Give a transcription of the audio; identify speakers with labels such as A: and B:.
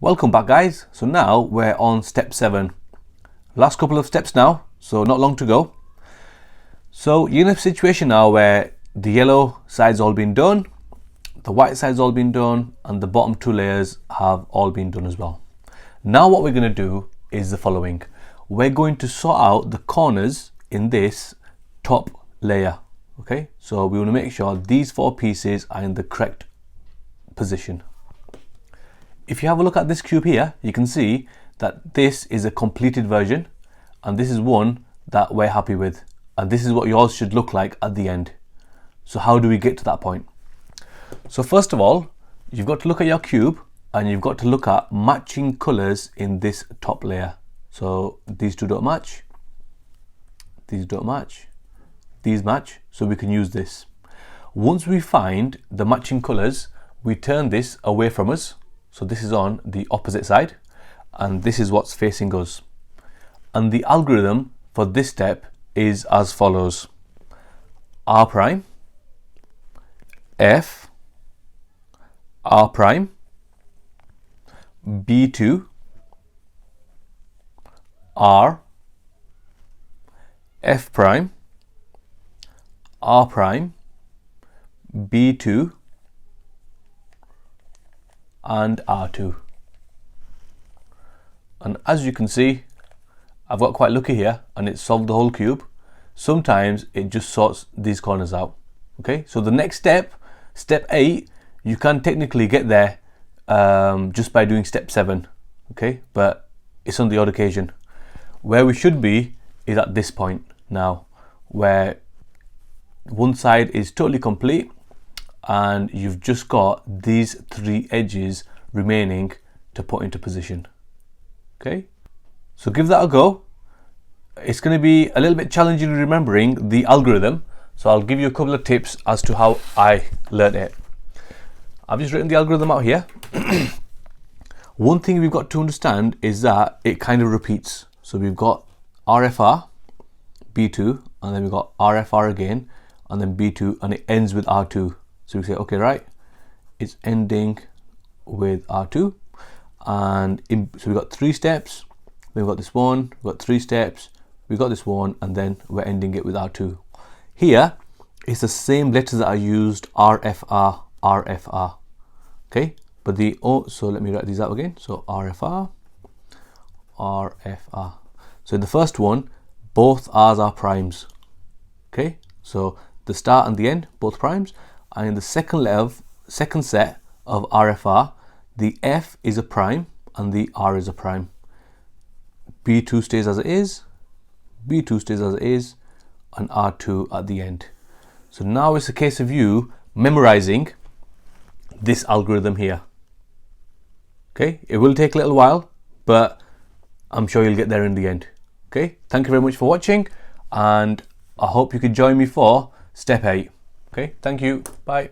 A: Welcome back, guys. So now we're on step 7. Last couple of steps now, so not long to go. So you're in a situation now where the yellow side's all been done, the white side's all been done, and the bottom 2 layers have all been done as well. Now what we're going to do is the following. We're going to sort out the corners in this top layer. Okay, so we want to make sure these 4 pieces are in the correct position. If you have a look at this cube here, you can see that this is a completed version and this is one that we're happy with, and this is what yours should look like at the end. So how do we get to that point? So first of all, you've got to look at your cube and you've got to look at matching colors in this top layer. So these 2 don't match, these don't match, these match, so we can use this. Once we find the matching colors, we turn this away from us. So this is on the opposite side and this is what's facing us. And the algorithm for this step is as follows: R prime, F, R prime, B2, R, F prime, R prime, B2, and R2. And as you can see, I've got quite lucky here and it solved the whole cube. Sometimes it just sorts these corners out. Okay, so the next step, step 8, you can technically get there just by doing step 7. Okay, but it's on the odd occasion. Where we should be is at this point now, where one side is totally complete and you've just got these 3 edges remaining to put into position. Okay, so give that a go. It's going to be a little bit challenging remembering the algorithm, so I'll give you a couple of tips as to how I learned it. I've just written the algorithm out here. One thing we've got to understand is that it kind of repeats. So we've got RFR, B2, and then we've got RFR again, and then B2, and it ends with R2. So we say, okay, right, it's ending with R2. And so we've got 3 steps. We've got this one, we've got 3 steps, we've got this one, and then we're ending it with R2. Here, it's the same letters that I used, RFR, RFR. Okay, but so let me write these out again. So RFR, RFR. So in the first one, both R's are primes. Okay, so the start and the end, both primes. And in the second set of RFR, the F is a prime and the R is a prime. B2 stays as it is, B2 stays as it is, and R2 at the end. So now it's a case of you memorizing this algorithm here. Okay, it will take a little while, but I'm sure you'll get there in the end. Okay, thank you very much for watching, and I hope you can join me for step 8. Okay, thank you, bye.